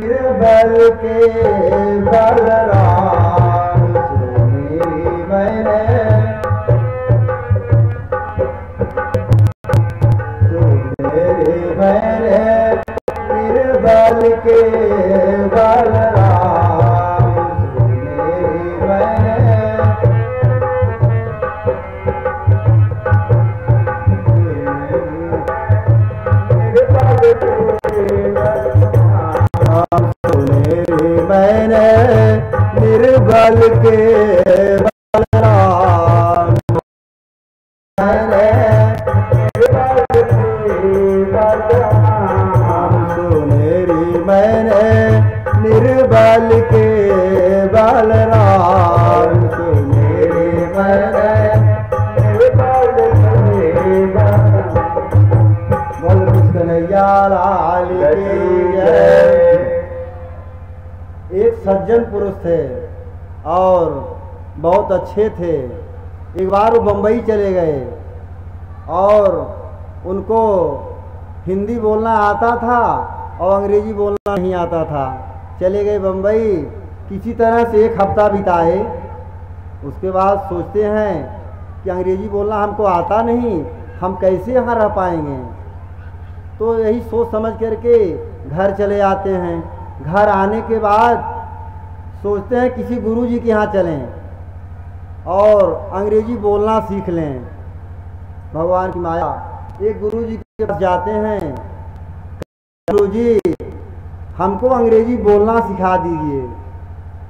निर्बल के बलराम सुनी मैंने निर्बल के बलराम सुनी मैंने निर्बल के बलराम सुनेरी मैंने निर्बल के बलराम सुनेरी मैंने निर्बल के बलराम बोल कन्हैया लाल की जय। एक सज्जन पुरुष थे और बहुत अच्छे थे। एक बार वो बम्बई चले गए और उनको हिंदी बोलना आता था और अंग्रेजी बोलना नहीं आता था। चले गए बम्बई, किसी तरह से एक हफ्ता बिताए। उसके बाद सोचते हैं कि अंग्रेजी बोलना हमको आता नहीं, हम कैसे यहाँ रह पाएंगे। तो यही सोच समझ करके घर चले आते हैं। घर आने के बाद सोचते हैं किसी गुरुजी के यहाँ चलें और अंग्रेजी बोलना सीख लें। भगवान की माया, एक गुरुजी के पास जाते हैं, गुरुजी हमको अंग्रेजी बोलना सिखा दीजिए,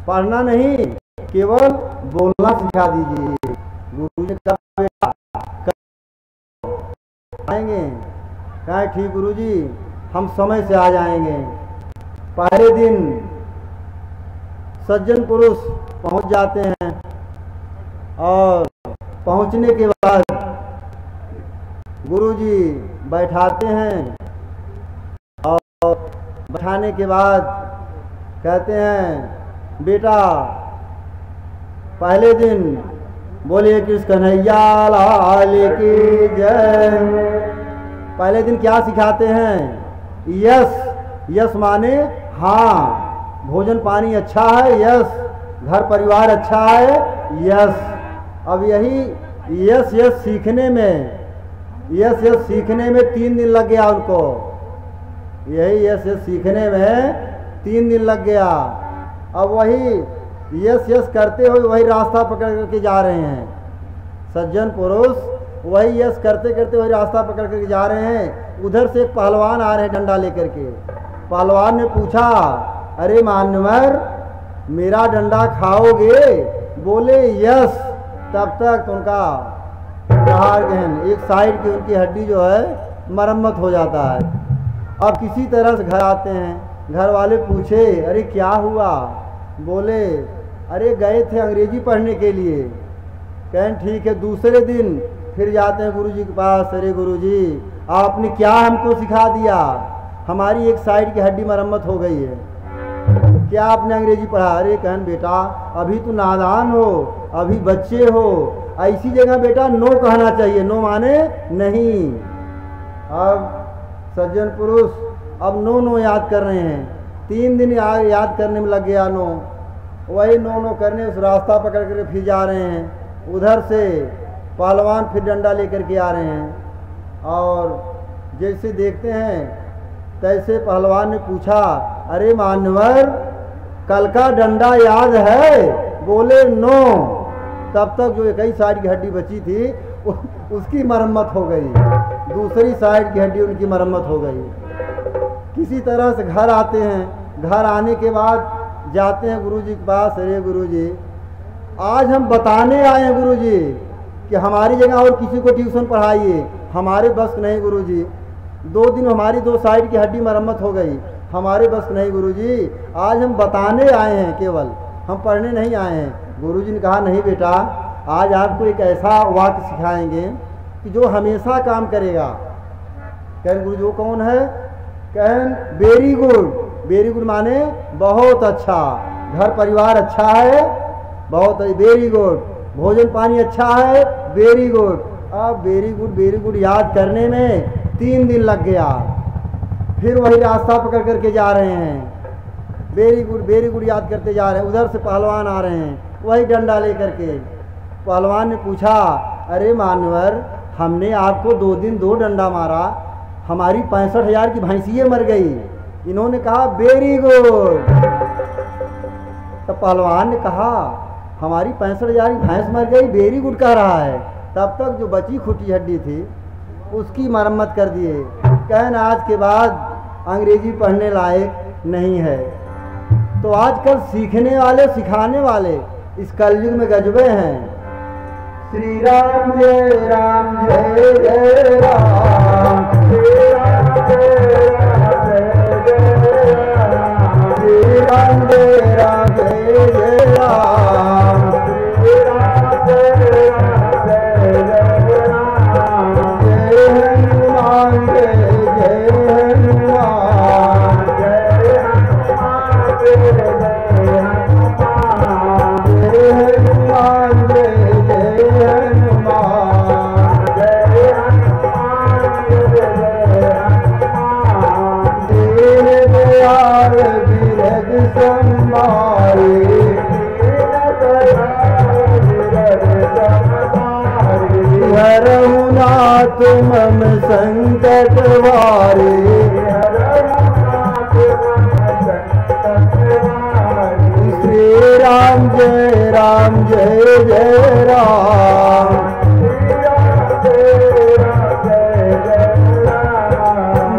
पढ़ना नहीं केवल बोलना सिखा दीजिए। गुरुजी कहा आएंगे, कहा ठीक गुरुजी हम समय से आ जाएंगे। पहले दिन सज्जन पुरुष पहुंच जाते हैं और पहुंचने के बाद गुरुजी बैठाते हैं और बैठाने के बाद कहते हैं बेटा पहले दिन बोलिए कृष्ण कन्हैया लाल की जय। पहले दिन क्या सिखाते हैं? यस, यस माने हाँ, भोजन पानी अच्छा है, यस, घर परिवार अच्छा है, यस। अब यही यस यस सीखने में 3 दिन लग गया उनको। यही यस यस सीखने में 3 दिन लग गया। अब वही यस यस करते हुए वही रास्ता पकड़ करके जा रहे हैं। सज्जन पुरुष वही यस करते करते वही रास्ता पकड़ करके जा रहे हैं। उधर से एक पहलवान आ रहे हैं डंडा लेकर के। पहलवान ने पूछा अरे मान्यवर मेरा डंडा खाओगे? बोले यस। तब तक उनका प्रहार गहन एक साइड की उनकी हड्डी जो है मरम्मत हो जाता है। अब किसी तरह से घर आते हैं। घर वाले पूछे अरे क्या हुआ? बोले अरे गए थे अंग्रेजी पढ़ने के लिए। कहें ठीक है। दूसरे दिन फिर जाते हैं गुरुजी के पास। अरे गुरुजी आपने क्या हमको सिखा दिया? हमारी एक साइड की हड्डी मरम्मत हो गई है, क्या आपने अंग्रेजी पढ़ा? अरे कहन बेटा अभी तो नादान हो, अभी बच्चे हो, ऐसी जगह बेटा नो कहना चाहिए। नो माने नहीं। अब सज्जन पुरुष अब नो याद कर रहे हैं। 3 दिन याद करने में लग गया नो। वही नो करने उस रास्ता पकड़ कर फिर जा रहे हैं। उधर से पहलवान फिर डंडा लेकर के आ रहे हैं और जैसे देखते हैं तैसे पहलवान ने पूछा अरे मान्यवर कल का डंडा याद है? बोले नो। तब तक जो एक ही साइड की हड्डी बची थी उसकी मरम्मत हो गई। दूसरी साइड की हड्डी उनकी मरम्मत हो गई। किसी तरह से घर आते हैं। घर आने के बाद जाते हैं गुरुजी के पास। अरे गुरुजी आज हम बताने आए हैं गुरुजी कि हमारी जगह और किसी को ट्यूशन पढ़ाइए। हमारे बस नहीं गुरुजी। 2 दिन हमारी 2 साइड की हड्डी मरम्मत हो गई, हमारे बस नहीं गुरुजी। आज हम बताने आए हैं, केवल हम पढ़ने नहीं आए हैं। गुरुजी ने कहा नहीं बेटा आज आपको एक ऐसा वाक्य सिखाएंगे कि जो हमेशा काम करेगा। कहें गुरुजी वो कौन है? कहें वेरी गुड। वेरी गुड माने बहुत अच्छा, घर परिवार अच्छा है, बहुत वेरी गुड, भोजन पानी अच्छा है, वेरी गुड। अब वेरी गुड याद करने में 3 दिन लग गया। फिर वही रास्ता पकड़ करके जा रहे हैं। वेरी गुड याद करते जा रहे हैं। उधर से पहलवान आ रहे हैं वही डंडा लेकर के। पहलवान ने पूछा, अरे मान्यवर, हमने आपको 2 दिन 2 डंडा मारा, हमारी 65,000 की भैंसिए मर गई। इन्होंने कहा वेरी गुड। तब पहलवान ने कहा, हमारी 65,000 की भैंस मर गई, वेरी गुड कह रहा है। तब तक जो बची खुटी हड्डी थी उसकी मरम्मत कर दिए। कहन आज के बाद अंग्रेजी पढ़ने लायक नहीं है। तो आजकल सीखने वाले सिखाने वाले इस कलयुग में गजबे हैं। श्री राम जय जय राम, श्री राम जय राम, श्री राम जय राम, जय राम, श्री राम जय राम, जय राम, जय हनुमान, जय हनुमान, जय हनुमान, जय हनुमान, जय हनुमान, जय हनुमान, दीन दयाल बिरद संभारे, हरहु नाथ मम संकट वारे, श्री राम जय राम, जय जय राम,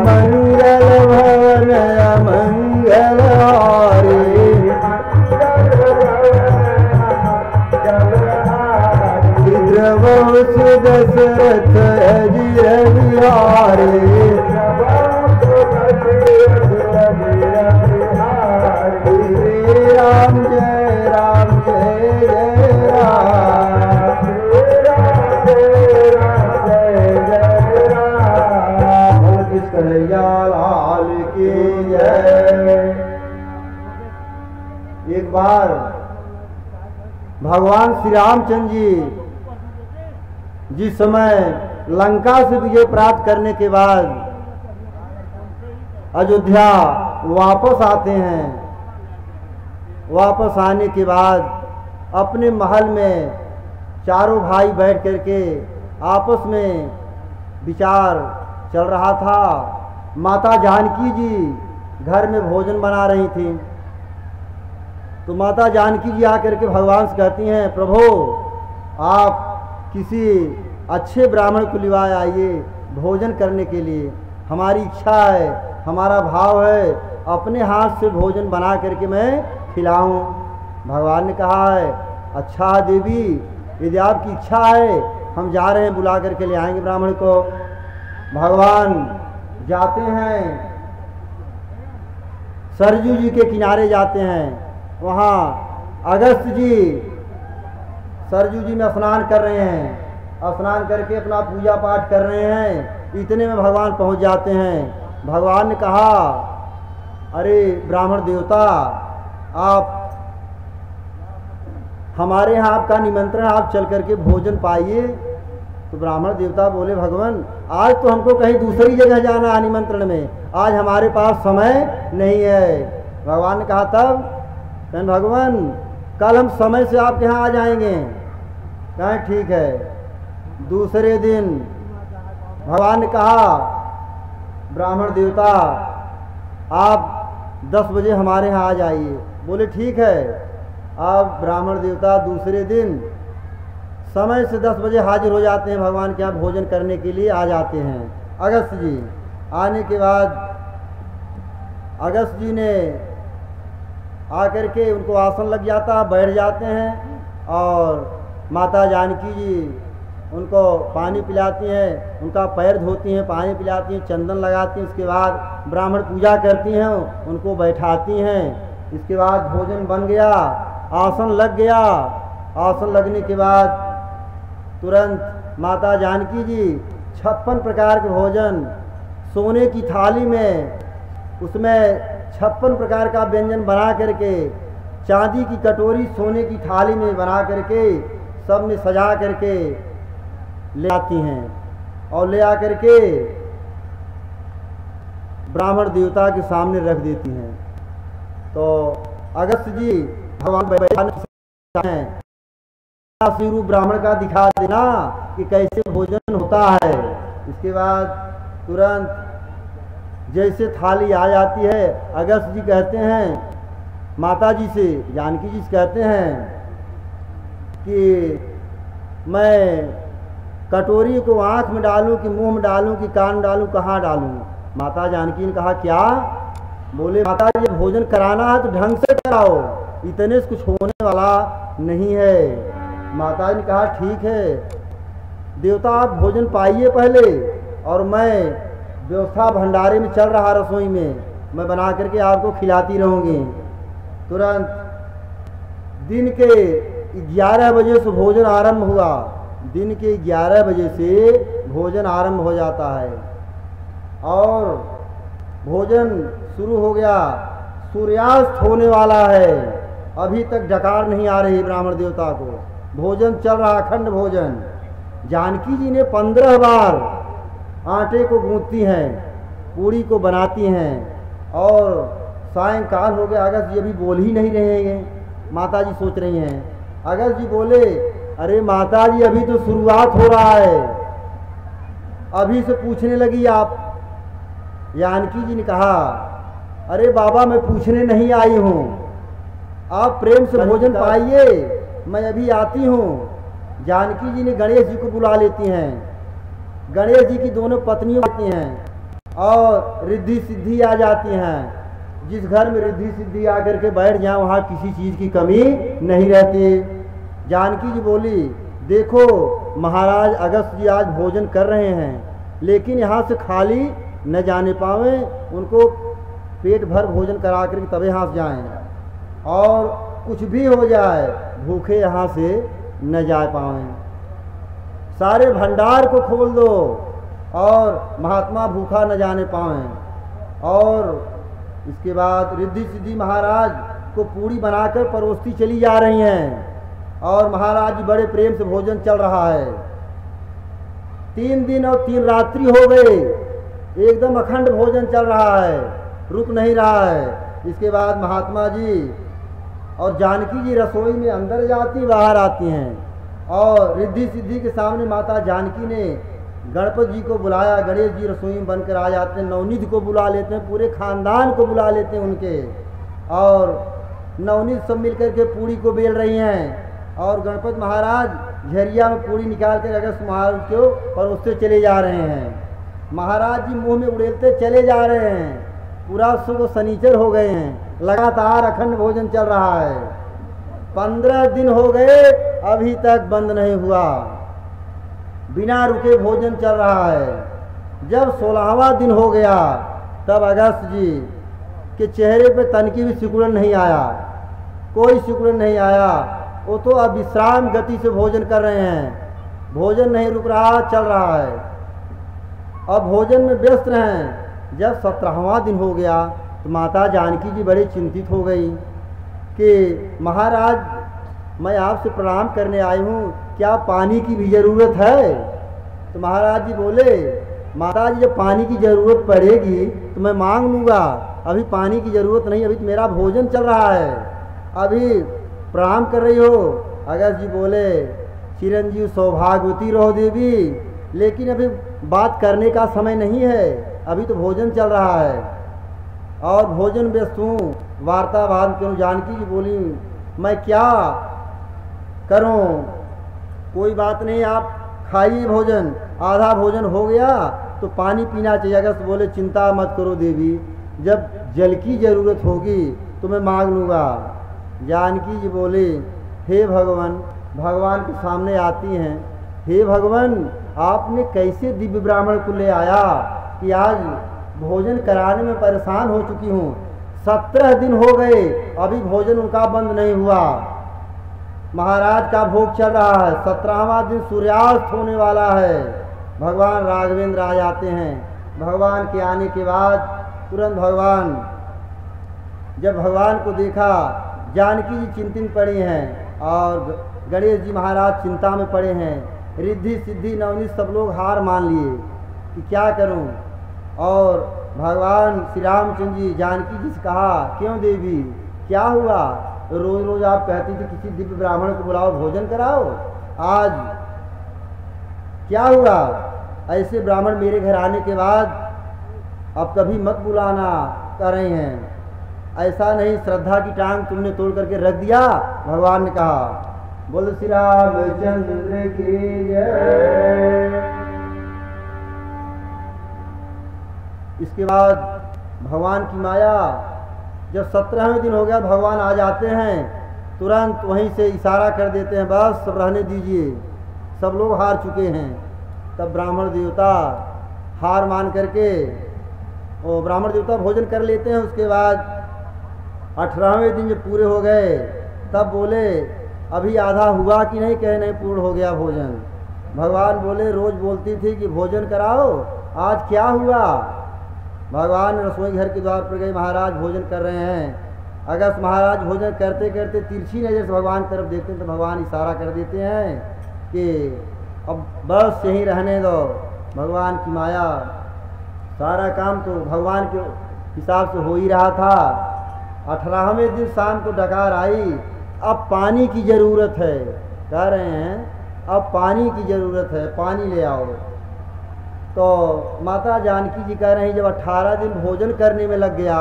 मंगल भवन अमंगल हारे, द्रवहु सुदशरथ अजिर बिहारे, श्री राम जय राम, जय जय राम, श्री राम जय राम, जय जय राम, कृष्ण कन्हैया लाल की जय। एक बार भगवान श्री रामचंद्र जी जिस समय लंका से विजय प्राप्त करने के बाद अयोध्या वापस आते हैं। वापस आने के बाद अपने महल में चारों भाई बैठ करके आपस में विचार चल रहा था। माता जानकी जी घर में भोजन बना रही थी। तो माता जानकी जी आकर के भगवान से कहती हैं, प्रभु आप किसी अच्छे ब्राह्मण को लिवाए आइए भोजन करने के लिए। हमारी इच्छा है, हमारा भाव है, अपने हाथ से भोजन बना करके मैं खिलाऊं। भगवान ने कहा है, अच्छा देवी, यदि आपकी इच्छा है हम जा रहे हैं, बुला करके ले आएंगे ब्राह्मण को। भगवान जाते हैं, सरजू जी के किनारे जाते हैं। वहाँ अगस्त जी सरजू जी में स्नान कर रहे हैं। स्नान करके अपना पूजा पाठ कर रहे हैं। इतने में भगवान पहुँच जाते हैं। भगवान ने कहा, अरे ब्राह्मण देवता, आप हमारे यहाँ आपका निमंत्रण, आप चल करके भोजन पाइए। तो ब्राह्मण देवता बोले, भगवान आज तो हमको कहीं दूसरी जगह जाना है निमंत्रण में, आज हमारे पास समय नहीं है। भगवान ने कहा, तब कहन भगवान कल हम समय से आपके यहाँ आ जाएंगे। कहें ठीक है। दूसरे दिन भगवान ने कहा, ब्राह्मण देवता आप 10 बजे हमारे यहाँ आ जाइए। बोले ठीक है। अब ब्राह्मण देवता दूसरे दिन समय से 10 बजे हाजिर हो जाते हैं, भगवान के यहाँ भोजन करने के लिए आ जाते हैं। अगस्त जी आने के बाद अगस्त जी ने आकर के उनको आसन लग जाता, बैठ जाते हैं और माता जानकी जी उनको पानी पिलाती हैं, उनका पैर धोती हैं, पानी पिलाती हैं, चंदन लगाती हैं। उसके बाद ब्राह्मण पूजा करती हैं, उनको बैठाती हैं। इसके बाद भोजन बन गया, आसन लग गया। आसन लगने के बाद तुरंत माता जानकी जी 56 प्रकार के भोजन सोने की थाली में, उसमें 56 प्रकार का व्यंजन बना करके, चांदी की कटोरी सोने की थाली में बना करके सब में सजा करके ले आती हैं और ले आकर के ब्राह्मण देवता के सामने रख देती हैं। तो अगस्त जी भगवान हैं स्वरूप ब्राह्मण का दिखा देना कि कैसे भोजन होता है। इसके बाद तुरंत जैसे थाली आ जाती है, अगस्त जी कहते हैं माता जी से, जानकी जी से कहते हैं कि मैं कटोरी को आँख में डालूं कि मुंह में डालूं कि कान में डालूं, कहाँ डालूं। माता जानकी ने कहा क्या? बोले माता जी भोजन कराना है तो ढंग से कराओ, इतने से कुछ होने वाला नहीं है। माता ने कहा ठीक है देवता आप भोजन पाइए पहले, और मैं व्यवस्था भंडारे में चल रहा रसोई में, मैं बना करके आपको खिलाती रहूँगी। तुरंत दिन के 11 बजे से भोजन आरंभ हुआ। दिन के 11 बजे से भोजन आरंभ हो जाता है और भोजन शुरू हो गया। सूर्यास्त होने वाला है, अभी तक डकार नहीं आ रही ब्राह्मण देवता को। भोजन चल रहा, अखंड भोजन। जानकी जी ने 15 बार आटे को गूंथती हैं, पूड़ी को बनाती हैं और सायंकाल हो गया। अगस्त जी अभी बोल ही नहीं रहे हैं। माता जी सोच रही हैं। अगस्त जी बोले अरे माता जी अभी तो शुरुआत हो रहा है, अभी से पूछने लगी आप। जानकी जी ने कहा अरे बाबा मैं पूछने नहीं आई हूँ, आप प्रेम से भोजन पाइए, मैं अभी आती हूँ। जानकी जी ने गणेश जी को बुला लेती हैं। गणेश जी की दोनों पत्नियों आती हैं और रिद्धि सिद्धि आ जाती हैं। जिस घर में रिद्धि सिद्धि आकर के बैठ जाए वहाँ किसी चीज़ की कमी नहीं रहती। जानकी जी बोली देखो महाराज अगस्त जी आज भोजन कर रहे हैं, लेकिन यहाँ से खाली न जाने पावे, उनको पेट भर भोजन करा करके तब यहाँ से जाएं, और कुछ भी हो जाए भूखे यहाँ से न जा पाएं। सारे भंडार को खोल दो और महात्मा भूखा न जाने पाएं। और इसके बाद रिद्धि सिद्धि महाराज को पूड़ी बनाकर परोसती चली जा रही हैं और महाराज जी बड़े प्रेम से भोजन चल रहा है। 3 दिन और 3 रात्रि हो गए, एकदम अखंड भोजन चल रहा है, रुक नहीं रहा है। इसके बाद महात्मा जी और जानकी जी रसोई में अंदर जाती बाहर आती हैं और रिद्धि सिद्धि के सामने माता जानकी ने गणपति जी को बुलाया। गणेश जी रसोई में बनकर आ जाते हैं, नवनीत को बुला लेते हैं, पूरे खानदान को बुला लेते हैं उनके, और नवनीत सब मिलकर के पूड़ी को बेल रही हैं और गणपति महाराज झरिया में पूड़ी निकाल कर अगस्त महाराज को परोसते चले जा रहे हैं। महाराज जी मुंह में उड़ेलते चले जा रहे हैं। पूरा सुबह शनिचर हो गए हैं, लगातार अखंड भोजन चल रहा है। 15 दिन हो गए अभी तक बंद नहीं हुआ, बिना रुके भोजन चल रहा है। जब 16वां दिन हो गया तब अगस्त जी के चेहरे पे तनकी भी सिकुड़न नहीं आया, कोई सिकुड़न नहीं आया। वो तो अब विश्राम गति से भोजन कर रहे हैं, भोजन नहीं रुक रहा, चल रहा है। अब भोजन में व्यस्त रहें। जब 17वां दिन हो गया तो माता जानकी जी बड़ी चिंतित हो गई कि महाराज मैं आपसे प्रणाम करने आई हूँ, क्या पानी की भी ज़रूरत है? तो महाराज जी बोले माता जी जब पानी की ज़रूरत पड़ेगी तो मैं मांग लूँगा, अभी पानी की ज़रूरत नहीं, अभी तो मेरा भोजन चल रहा है, अभी प्रणाम कर रही हो। अगस्त जी बोले चिरंजीव सौभाग्यवती रहो देवी, लेकिन अभी बात करने का समय नहीं है, अभी तो भोजन चल रहा है और भोजन व्यस्त हूँ। वार्तावाद क्यों? जानकी जी बोली मैं क्या करूँ? कोई बात नहीं, आप खाइए भोजन, आधा भोजन हो गया तो पानी पीना चाहिए। अगस्त बोले चिंता मत करो देवी, जब जल की ज़रूरत होगी तो मैं मांग लूँगा। जानकी जी बोले हे भगवान, भगवान के सामने आती हैं, हे भगवान आपने कैसे दिव्य ब्राह्मण को ले आया कि आज भोजन कराने में परेशान हो चुकी हूँ। 17 दिन हो गए अभी भोजन उनका बंद नहीं हुआ, महाराज का भोग चल रहा है। 17वां दिन सूर्यास्त होने वाला है। भगवान राघवेंद्र आ जाते हैं। भगवान के आने के बाद तुरंत भगवान, जब भगवान को देखा, जानकी जी चिंतित पड़ी हैं और गणेश जी महाराज चिंता में पड़े हैं। रिद्धि सिद्धि नवनीत सब लोग हार मान लिए कि क्या करूं, और भगवान श्री रामचंद्र जी जानकी जी से कहा, क्यों देवी क्या हुआ? रोज रोज आप कहती थी किसी दिव्य ब्राह्मण को बुलाओ, भोजन कराओ, आज क्या हुआ? ऐसे ब्राह्मण मेरे घर आने के बाद अब कभी मत बुलाना कर रहे हैं। ऐसा नहीं, श्रद्धा की टांग तुमने तोड़ करके रख दिया। भगवान ने कहा, बोल श्री रामचंद्र की जय। इसके बाद भगवान की माया, जब 17वें दिन हो गया, भगवान आ जाते हैं, तुरंत वहीं से इशारा कर देते हैं, बस सब रहने दीजिए, सब लोग हार चुके हैं। तब ब्राह्मण देवता हार मान करके वो ब्राह्मण देवता भोजन कर लेते हैं। उसके बाद 18वें दिन जब पूरे हो गए, तब बोले अभी आधा हुआ कि नहीं? कहे नहीं, पूर्ण हो गया भोजन। भगवान बोले रोज बोलती थी कि भोजन कराओ, आज क्या हुआ? भगवान रसोई घर के द्वार पर गए, महाराज भोजन कर रहे हैं। अगर महाराज भोजन करते करते तिरछी नजर से भगवान की तरफ देखते हैं तो भगवान इशारा कर देते हैं कि अब बस यहीं रहने दो। भगवान की माया, सारा काम तो भगवान के हिसाब से हो ही रहा था। 18वें दिन शाम को डकार आई, अब पानी की ज़रूरत है। कह रहे हैं अब पानी की ज़रूरत है, पानी ले आओ। तो माता जानकी जी कह रहे हैं जब 18 दिन भोजन करने में लग गया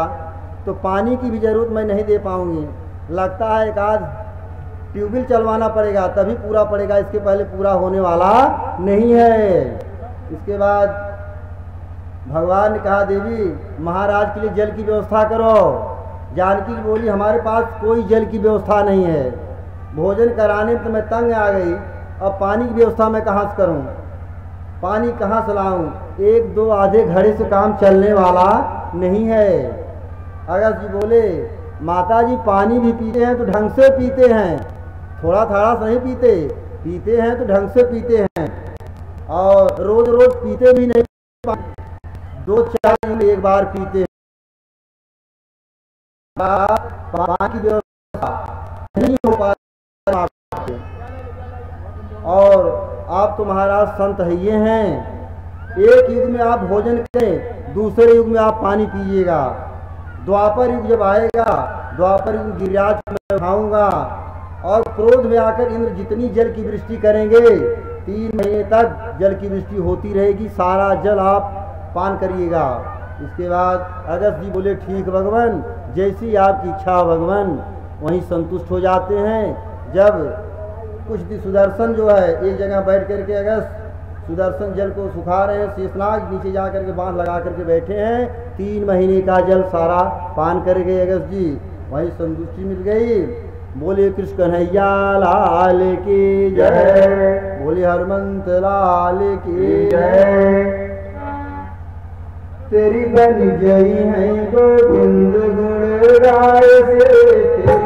तो पानी की भी ज़रूरत मैं नहीं दे पाऊँगी, लगता है एक आध ट्यूबवेल चलवाना पड़ेगा तभी पूरा पड़ेगा, इसके पहले पूरा होने वाला नहीं है। इसके बाद भगवान ने कहा, देवी महाराज के लिए जल की व्यवस्था करो। जानकी जी बोली, हमारे पास कोई जल की व्यवस्था नहीं है, भोजन कराने में तो मैं तंग आ गई, अब पानी की व्यवस्था मैं कहाँ से करूँ, पानी कहाँ से लाऊँ? एक दो आधे घड़े से काम चलने वाला नहीं है। अगस्त जी बोले, माता जी पानी भी पीते हैं तो ढंग से पीते हैं, थोड़ा थोड़ा से नहीं पीते, पीते हैं तो ढंग से पीते हैं, और रोज रोज पीते भी नहीं, 2-4 दिन में एक बार पीते हैं। पानी की व्यवस्था नहीं हो पाती। और आप तो महाराज संत है ये हैं, एक युग में आप भोजन करें, दूसरे युग में आप पानी पीजिएगा। द्वापर युग जब आएगा, द्वापर युग गिरिराज मैं उठाऊंगा और क्रोध में आकर इंद्र जितनी जल की वृष्टि करेंगे, 3 महीने तक जल की वृष्टि होती रहेगी, सारा जल आप पान करिएगा। इसके बाद अगस्त जी बोले, ठीक भगवान, जैसी आपकी इच्छा भगवान। वहीं संतुष्ट हो जाते हैं। जब कुछ दिन सुदर्शन जो है एक जगह बैठ करके अगस्त सुदर्शन जल को सुखा रहे हैं, शेषनाग नीचे जा करके बांध लगा करके बैठे हैं, 3 महीने का जल सारा पान कर गए अगस्त जी। वहीं संतुष्टि मिल गई। बोले कृष्ण कन्हैया लाल की जय, बोले हनुमंत लाल की जय। तेरी बन गई है गोविंद गुण गाए से